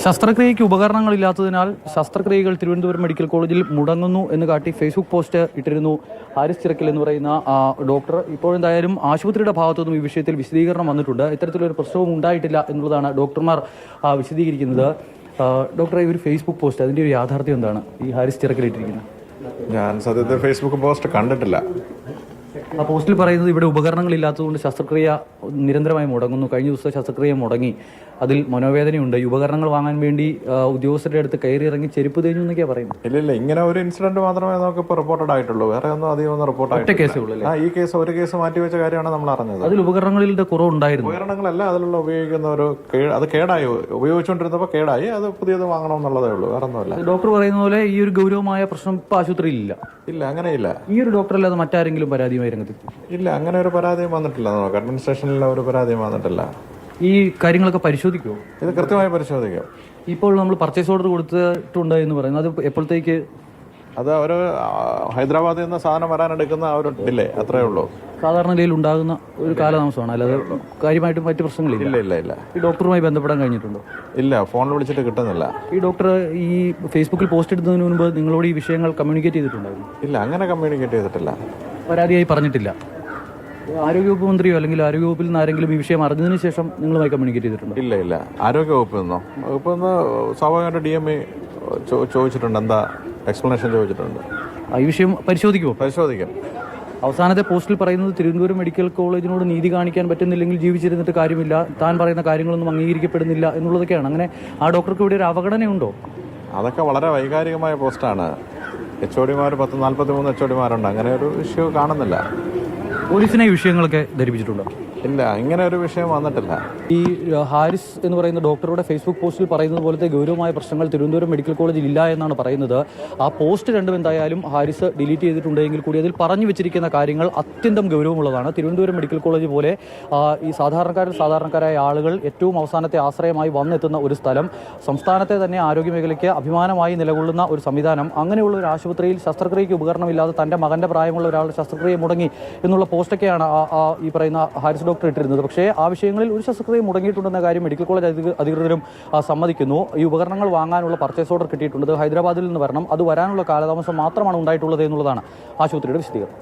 ശസ്ത്രക്രിയയ്ക്ക് ഉപകരണങ്ങളില്ലാത്തതിനാൽ ശസ്ത്രക്രിയകൾ തിരുവനന്തപുരം മെഡിക്കൽ കോളേജിൽ മുടങ്ങുന്നു എന്ന് കാട്ടി ഫേസ്ബുക്ക് പോസ്റ്റ് ഇട്ടിരുന്നു ഹാരിസ് ചിറക്കൽ എന്ന് പറയുന്ന ഡോക്ടർ. ഇപ്പോഴെന്തായാലും ആശുപത്രിയുടെ ഭാഗത്തുനിന്നും ഈ വിഷയത്തിൽ വിശദീകരണം വന്നിട്ടുണ്ട്. ഇത്തരത്തിലൊരു പ്രശ്നവും ഉണ്ടായിട്ടില്ല എന്നുള്ളതാണ് ഡോക്ടർമാർ വിശദീകരിക്കുന്നത്. ഡോക്ടറെ, ഈ ഒരു ഫേസ്ബുക്ക് പോസ്റ്റ് അതിൻ്റെ ഒരു യാഥാർത്ഥ്യം എന്താണ്? ഈ ഹാരിസ് ചിറക്കൽ ഇട്ടിരിക്കുന്നത് ഞാൻ സത്യത്തിൽ ഫേസ്ബുക്ക് പോസ്റ്റ് കണ്ടിട്ടില്ല. ആ പോസ്റ്റിൽ പറയുന്നത് ഇവിടെ ഉപകരണങ്ങളില്ലാത്തതുകൊണ്ട് ശസ്ത്രക്രിയ നിരന്തരമായി മുടങ്ങുന്നു. കഴിഞ്ഞ ദിവസം ശസ്ത്രക്രിയ മുടങ്ങി, അതിൽ മനോവേദനയുണ്ട്. ഈ ഉപകരണങ്ങൾ വാങ്ങാൻ വേണ്ടി ഉദ്യോഗസ്ഥരുടെ അടുത്ത് കയറി ഇറങ്ങി ചെരുപ്പ് തേഞ്ഞു എന്നൊക്കെയാണ് പറയുന്നത്. ഇല്ല, ഇങ്ങനെ ഒരു ഇൻസിഡന്റ് മാത്രമേ നമുക്ക് ഇപ്പോൾ റിപ്പോർട്ടഡ് ആയിട്ടുള്ളൂ. വേറെ ഒന്നും അധികം ഒന്നും റിപ്പോർട്ട് ആയിട്ടില്ല. ഈ കേസ് ഒരു കേസ് മാറ്റിവെച്ച കാര്യമാണ് നമ്മൾ അറിഞ്ഞത്. അതിൽ ഉപകരണങ്ങളുടെ കുറവുണ്ടായിരുന്നു. ഉപകരണങ്ങളല്ല, അതിലുള്ള ഉപയോഗിക്കുന്ന ഒരു അത് കേടായി, ഉപയോഗിച്ചുകൊണ്ടിരുന്നപ്പോൾ കേടായി, അത് പുതിയത് വാങ്ങണമെന്നുള്ളതേ ഉള്ളൂ, വേറെ ഒന്നുമില്ല. ഡോക്ടർ പറയുന്ന പോലെ ഈ ഒരു ഗൗരവമായ പ്രശ്നം ഇപ്പൊ ആശുപത്രിയിലില്ല. ഇല്ല, അങ്ങനെയില്ല. ഈ ഒരു ഡോക്ടർ അല്ലാതെ മറ്റാരെങ്കിലും പരാതിയുമായി രംഗത്ത്? ഇല്ല, അങ്ങനെ ഒരു പരാതിയും വന്നിട്ടില്ല. നമുക്ക് അഡ്മിനിസ്ട്രേഷനിൽ ഒരു പരാതിയും വന്നിട്ടില്ല. ഈ കാര്യങ്ങളൊക്കെ പരിശോധിക്കുമോ? ഇത് കൃത്യമായി പരിശോധിക്കും. ഇപ്പോൾ നമ്മൾ പർച്ചേസ് ഓർഡർ കൊടുത്തിട്ടുണ്ട് എന്ന് പറയുന്നത്, അത് എപ്പോഴത്തേക്ക്? അത് ഒരു ഹൈദരാബാദിൽ നിന്ന് സാധനം വരാനെടുക്കുന്ന ഒരു ഡിലേ, അത്രേ ഉള്ളൂ. സാധാരണ നിലയിൽ ഉണ്ടാകുന്ന ഒരു കാലതാമസമാണ്, അല്ലാതെ കാര്യമായിട്ട് മറ്റു പ്രശ്നങ്ങളില്ല. ഇല്ല. ഈ ഡോക്ടറുമായി ബന്ധപ്പെടാൻ കഴിഞ്ഞിട്ടുണ്ടോ? ഇല്ല, ഫോണിൽ വിളിച്ചിട്ട് കിട്ടുന്നില്ല. ഈ ഡോക്ടർ ഈ ഫേസ്ബുക്കിൽ പോസ്റ്റ് ഇടുന്നതിന് മുൻപ് നിങ്ങളോട് ഈ വിഷയങ്ങൾ കമ്മ്യൂണിക്കേറ്റ് ചെയ്തിട്ടുണ്ടായിരുന്നു? ഇല്ല, അങ്ങനെ കമ്മ്യൂണിക്കേറ്റ് ചെയ്തിട്ടില്ല. പരാതിയായി പറഞ്ഞിട്ടില്ല? ആരോഗ്യവകുപ്പ് മന്ത്രിയോ അല്ലെങ്കിൽ ആരോഗ്യവകുപ്പിൽ നിന്ന് ആരെങ്കിലും ഈ വിഷയം അറിഞ്ഞതിന് ശേഷം നിങ്ങളുമായി കമ്മ്യൂണിക്കേറ്റ് ചെയ്തിട്ടുണ്ടോ? ഇല്ല. ആരോഗ്യവകുപ്പിൽ നിന്നോ? വകുപ്പിൽ നിന്ന് സ്വാഭാവികമായിട്ട് DME ചോദിച്ചിട്ടുണ്ട്, എന്താ എക്സ്പ്ലനേഷൻ ചോദിച്ചിട്ടുണ്ട്. ഈ വിഷയം പരിശോധിക്കുമോ? പരിശോധിക്കാം. അവസാനത്തെ പോസ്റ്റിൽ പറയുന്നത് തിരുവനന്തപുരം മെഡിക്കൽ കോളേജിനോട് നീതി കാണിക്കാൻ പറ്റുന്നില്ലെങ്കിൽ ജീവിച്ചിരുന്നിട്ട് കാര്യമില്ല, താൻ പറയുന്ന കാര്യങ്ങളൊന്നും അംഗീകരിക്കപ്പെടുന്നില്ല എന്നുള്ളതൊക്കെയാണ്. അങ്ങനെ ആ ഡോക്ടർക്ക് ഇവിടെ ഒരു അവഗണനയുണ്ടോ? അതൊക്കെ വളരെ വൈകാരികമായ പോസ്റ്റാണ്. HOD-മാർ 43 HOD-മാരുണ്ട്. അങ്ങനെ ഒരു ഇഷ്യൂ കാണുന്നില്ല. പോലീസിനെ ഈ വിഷയങ്ങളൊക്കെ ധരിപ്പിച്ചിട്ടുണ്ടോ? ഇല്ല, ഇങ്ങനെ ഒരു വിഷയം വന്നിട്ടില്ല. ഈ ഹാരിസ് എന്ന് പറയുന്ന ഡോക്ടറുടെ ഫേസ്ബുക്ക് പോസ്റ്റിൽ പറയുന്നത് പോലത്തെ ഗൗരവമായ പ്രശ്നങ്ങൾ തിരുവനന്തപുരം മെഡിക്കൽ കോളേജിൽ ഇല്ല എന്നാണ് പറയുന്നത്. ആ പോസ്റ്റ് രണ്ടും എന്തായാലും ഹാരിസ് ഡിലീറ്റ് ചെയ്തിട്ടുണ്ടെങ്കിൽ കൂടി അതിൽ പറഞ്ഞു വെച്ചിരിക്കുന്ന കാര്യങ്ങൾ അത്യന്തം ഗൗരവമുള്ളതാണ്. തിരുവനന്തപുരം മെഡിക്കൽ കോളേജ് പോലെ ഈ സാധാരണക്കാരായ ആളുകൾ ഏറ്റവും അവസാനത്തെ ആശ്രയമായി വന്നെത്തുന്ന ഒരു സ്ഥലം, സംസ്ഥാനത്തെ തന്നെ ആരോഗ്യമേഖലയ്ക്ക് അഭിമാനമായി നിലകൊള്ളുന്ന ഒരു സംവിധാനം, അങ്ങനെയുള്ള ഒരു ആശുപത്രിയിൽ ശസ്ത്രക്രിയയ്ക്ക് ഉപകരണമില്ലാതെ തൻ്റെ മകൻ്റെ പ്രായമുള്ള ഒരാളുടെ ശസ്ത്രക്രിയ മുടങ്ങി എന്നുള്ള പോസ്റ്റൊക്കെയാണ് ഈ പറയുന്ന ഹാരിസ് ഡോക്ടർ ഇട്ടിരുന്നത്. പക്ഷേ ആ വിഷയങ്ങളിൽ ഒരു ശസ്ത്രക്രിയ മുടങ്ങിയിട്ടുണ്ടെന്ന കാര്യം മെഡിക്കൽ കോളേജ് അധികൃതരും സമ്മതിക്കുന്നു. ഈ ഉപകരണങ്ങൾ വാങ്ങാനുള്ള പർച്ചേസ് ഓർഡർ കിട്ടിയിട്ടുണ്ട്. ഹൈദരാബാദിൽ നിന്ന് വരണം. അത് വരാനുള്ള കാലതാമസം മാത്രമാണ് ഉണ്ടായിട്ടുള്ളത് എന്നുള്ളതാണ് ആശുപത്രിയുടെ വിശദീകരണം.